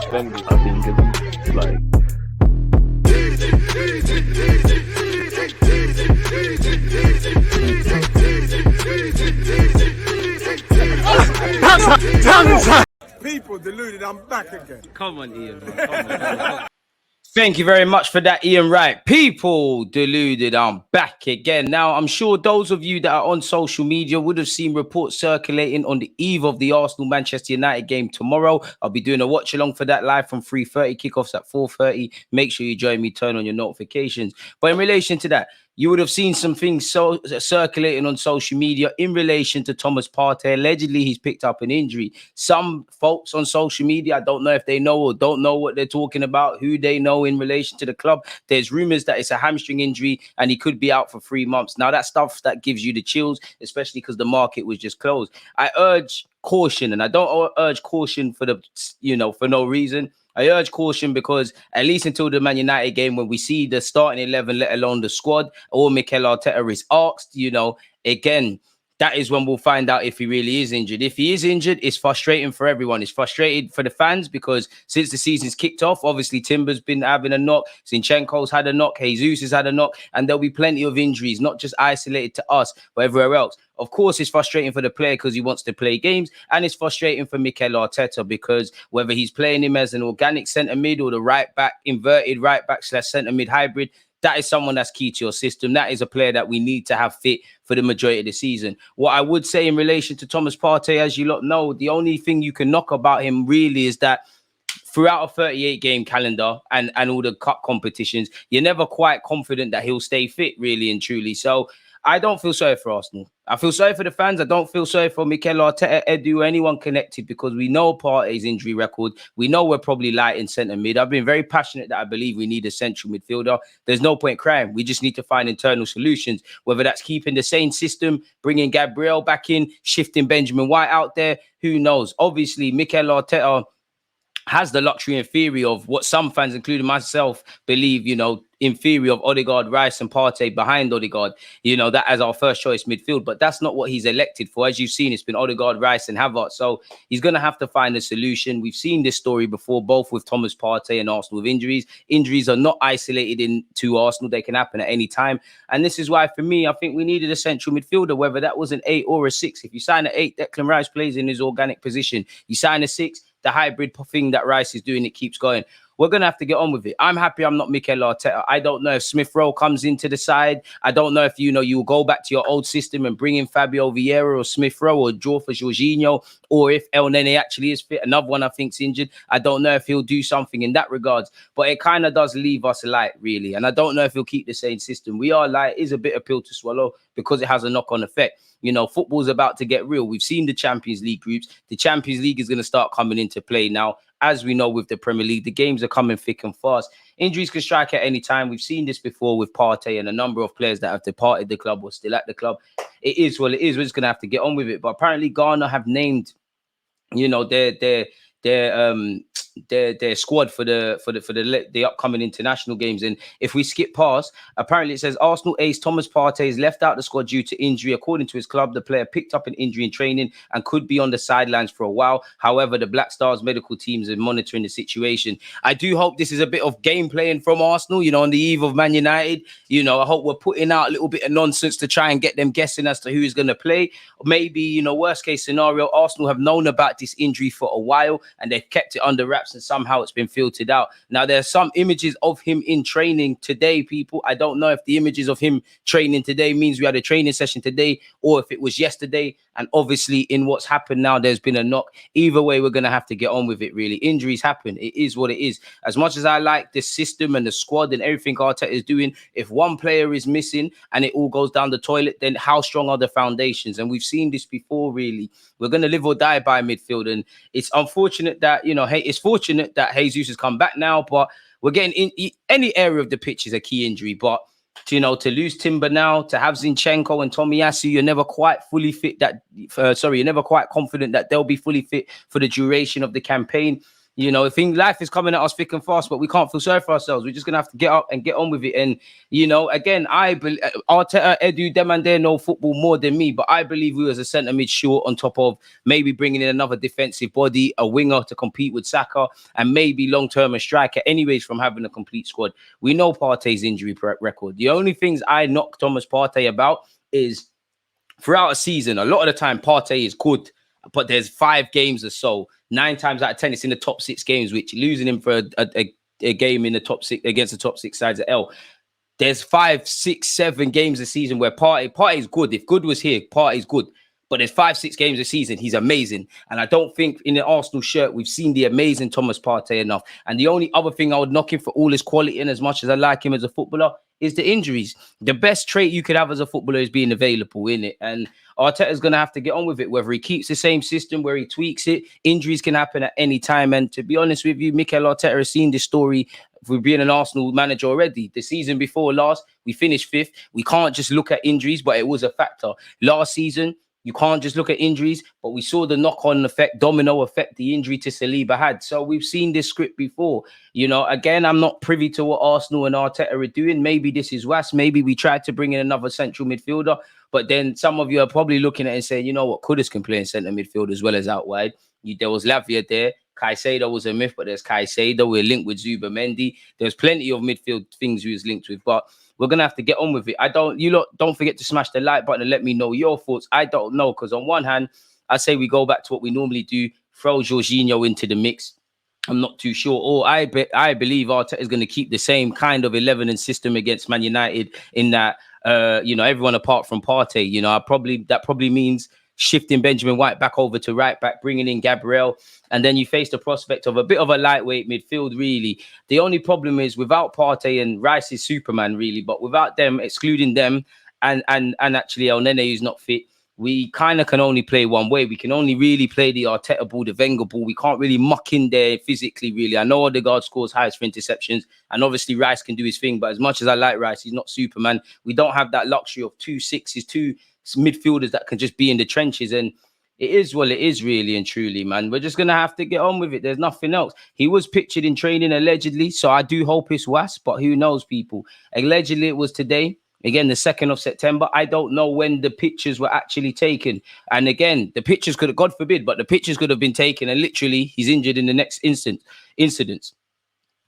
suspended, I think, it's like. People deluded, I'm back again. Come on, Ian. Man. Come on. Thank you very much for that, Ian Wright. People deluded, I'm back again. Now, I'm sure those of you that are on social media would have seen reports circulating on the eve of the Arsenal-Manchester United game tomorrow. I'll be doing a watch-along for that live from 3:30, kickoffs at 4:30. Make sure you join me, turn on your notifications. But in relation to that, you would have seen some things circulating on social media in relation to Thomas Partey. Allegedly, he's picked up an injury. Some folks on social media, I don't know if they know or don't know what they're talking about, who they know in relation to the club. There's rumors that it's a hamstring injury and he could be out for 3 months. Now, that stuff that gives you the chills, especially because the market was just closed. I urge caution, and I don't urge caution for for no reason. I urge caution because at least until the Man United game, when we see the starting 11, let alone the squad, or Mikel Arteta is asked, again, that is when we'll find out if he really is injured. If he is injured, it's frustrating for everyone. It's frustrating for the fans because since the season's kicked off, obviously Timber's been having a knock, Zinchenko's had a knock, Jesus has had a knock, and there'll be plenty of injuries, not just isolated to us, but everywhere else. Of course, it's frustrating for the player because he wants to play games, and it's frustrating for Mikel Arteta because whether he's playing him as an organic centre mid or the right back, inverted right back / centre mid hybrid, that is someone that's key to your system. That is a player that we need to have fit for the majority of the season. What I would say in relation to Thomas Partey, as you lot know, the only thing you can knock about him really is that throughout a 38-game calendar and all the cup competitions, you're never quite confident that he'll stay fit, really and truly. So I don't feel sorry for Arsenal. I feel sorry for the fans. I don't feel sorry for Mikel Arteta, Edu, or anyone connected because we know Partey's injury record. We know we're probably light in centre mid. I've been very passionate that I believe we need a central midfielder. There's no point crying. We just need to find internal solutions, whether that's keeping the same system, bringing Gabriel back in, shifting Benjamin White out there. Who knows? Obviously, Mikel Arteta has the luxury in theory of what some fans, including myself, believe, in theory of Odegaard, Rice and Partey behind Odegaard, that as our first choice midfield. But that's not what he's elected for. As you've seen, it's been Odegaard, Rice and Havertz. So he's going to have to find a solution. We've seen this story before, both with Thomas Partey and Arsenal with injuries. Injuries are not isolated into Arsenal. They can happen at any time. And this is why, for me, I think we needed a central midfielder, whether that was an 8 or a 6. If you sign an 8, Declan Rice plays in his organic position. You sign a 6, the hybrid thing that Rice is doing, it keeps going. We're going to have to get on with it. I'm happy I'm not Mikel Arteta. I don't know if Smith Rowe comes into the side. I don't know if, you'll go back to your old system and bring in Fabio Vieira or Smith Rowe or draw for Jorginho, or if El Nene actually is fit. Another one I think's injured. I don't know if he'll do something in that regards, but it kind of does leave us light, really. And I don't know if he'll keep the same system. We are light. It is a bitter pill to swallow because it has a knock-on effect. Football's about to get real. We've seen the Champions League groups. The Champions League is going to start coming into play now. As we know with the Premier League, the games are coming thick and fast. Injuries can strike at any time. We've seen this before with Partey and a number of players that have departed the club or still at the club. It is what it is. We're just going to have to get on with it. But apparently Ghana have named, their squad for the upcoming international games. And if we skip past, apparently it says Arsenal ace Thomas Partey is left out the squad due to injury. According to his club, the player picked up an injury in training and could be on the sidelines for a while. However, the Black Stars medical teams are monitoring the situation. I do hope this is a bit of game playing from Arsenal, on the eve of Man United. I hope we're putting out a little bit of nonsense to try and get them guessing as to who's going to play. Maybe, worst case scenario, Arsenal have known about this injury for a while and they've kept it under wraps and somehow it's been filtered out. Now, there are some images of him in training today, people. I don't know if the images of him training today means we had a training session today or if it was yesterday. And obviously, in what's happened now, there's been a knock. Either way, we're going to have to get on with it, really. Injuries happen. It is what it is. As much as I like the system and the squad and everything Arteta is doing, if one player is missing and it all goes down the toilet, then how strong are the foundations? And we've seen this before, really. We're going to live or die by midfield. And it's unfortunate that, it's fortunate that Jesus has come back now, but we're getting in any area of the pitch is a key injury. But to lose Timber now, to have Zinchenko and Tomiyasu, you're never quite fully fit you're never quite confident that they'll be fully fit for the duration of the campaign. You know, I think life is coming at us thick and fast, but we can't feel sorry for ourselves. We're just going to have to get up and get on with it. And, you know, again, I believe Arteta, Edu, them and they know football more than me, but I believe we as a centre mid short on top of maybe bringing in another defensive body, a winger to compete with Saka, and maybe long-term a striker anyways from having a complete squad. We know Partey's injury record. The only things I knock Thomas Partey about is throughout a season, a lot of the time Partey is good, but there's 5 games or so. 9 times out of 10, it's in the top 6 games, which losing him for a game in the top 6 against the top 6 sides at L. There's 5, 6, 7 games a season where Partey's good. If good was here, Partey's good. But there's 5, 6 games a season. He's amazing. And I don't think in the Arsenal shirt, we've seen the amazing Thomas Partey enough. And the only other thing I would knock him for all his quality and as much as I like him as a footballer is the injuries. The best trait you could have as a footballer is being available, innit? And Arteta's going to have to get on with it, whether he keeps the same system, where he tweaks it. Injuries can happen at any time. And to be honest with you, Mikel Arteta has seen this story for being an Arsenal manager already. The season before last, we finished 5th. We can't just look at injuries, but it was a factor. Last season, you can't just look at injuries, but we saw the knock-on effect, domino effect the injury to Saliba had. So we've seen this script before. You know, again, I'm not privy to what Arsenal and Arteta are doing. Maybe this is worse. Maybe we tried to bring in another central midfielder, but then some of you are probably looking at it and saying, you know what, Kudus can play in centre midfield as well as out wide. There was Lavia there. Caicedo was a myth, but there's Caicedo. We're linked with Zubimendi. There's plenty of midfield things we was linked with, but we're going to have to get on with it. Don't forget to smash the like button and let me know your thoughts. I don't know, because on one hand, I say we go back to what we normally do, throw Jorginho into the mix. I'm not too sure. Or I believe Arteta is going to keep the same kind of 11 and system against Man United in that, everyone apart from Partey. You know, that probably means shifting Benjamin White back over to right back, bringing in Gabriel, and then you face the prospect of a bit of a lightweight midfield, really. The only problem is without Partey, and Rice is Superman, really, but without them, excluding them, and actually El Nene, who's not fit, we kind of can only play one way. We can only really play the Arteta ball, the Wenger ball. We can't really muck in there physically, really. I know Odegaard scores highest for interceptions, and obviously Rice can do his thing, but as much as I like Rice, he's not Superman. We don't have that luxury of 2 6s, 2 midfielders that can just be in the trenches, and it is really and truly, man. We're just gonna have to get on with it. There's nothing else. He was pictured in training allegedly, so I do hope it's worse, but who knows, people. Allegedly it was today, again the 2nd of September. I don't know when the pictures were actually taken, and again the pictures God forbid, but the pictures could have been taken and literally he's injured in the next incidents.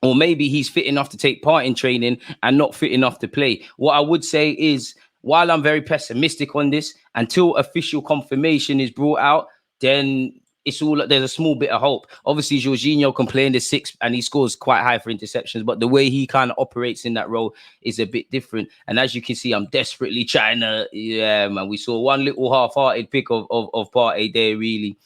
Or maybe he's fit enough to take part in training and not fit enough to play. What I would say is, while I'm very pessimistic on this, until official confirmation is brought out, then there's a small bit of hope. Obviously, Jorginho can play in the 6 and he scores quite high for interceptions, but the way he kind of operates in that role is a bit different. And as you can see, I'm desperately trying to, man, we saw one little half-hearted pick of Partey there, really.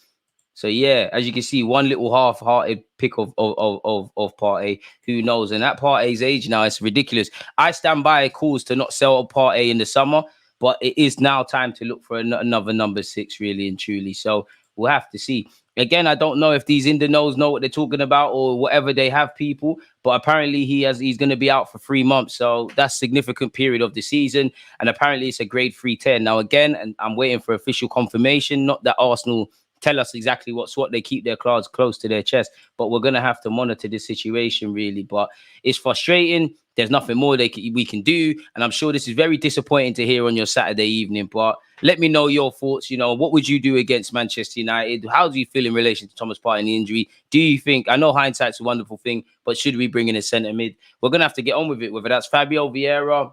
So yeah, as you can see, one little half-hearted pick of Partey. Who knows? And at Partey's age now, it's ridiculous. I stand by calls to not sell Partey in the summer, but it is now time to look for another number 6, really and truly. So we'll have to see. Again, I don't know if these Indonos know what they're talking about or whatever they have, people, but apparently he's going to be out for 3 months. So that's a significant period of the season. And apparently it's a grade 3 tear. Now, again, and I'm waiting for official confirmation, not that Arsenal tell us exactly what's what. They keep their cards close to their chest, but we're going to have to monitor this situation, really. But it's frustrating. There's nothing more we can do. And I'm sure this is very disappointing to hear on your Saturday evening, but let me know your thoughts. You know, what would you do against Manchester United? How do you feel in relation to Thomas Partey and the injury? Do you think, I know hindsight's a wonderful thing, but should we bring in a centre mid? We're going to have to get on with it, whether that's Fabio Vieira,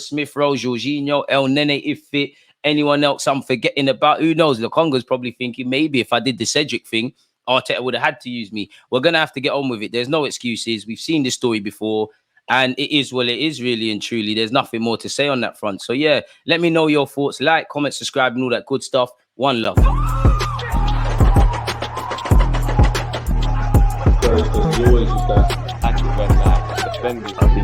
Smith Rowe, Jorginho, El Nene, if fit, anyone else I'm forgetting about. Who knows? Lokonga's probably thinking maybe if I did the Cedric thing, Arteta would have had to use me. We're going to have to get on with it. There's no excuses. We've seen this story before, and it is what it is, really and truly. There's nothing more to say on that front. So yeah, let me know your thoughts. Like, comment, subscribe, and all that good stuff. One love. Always just that defending.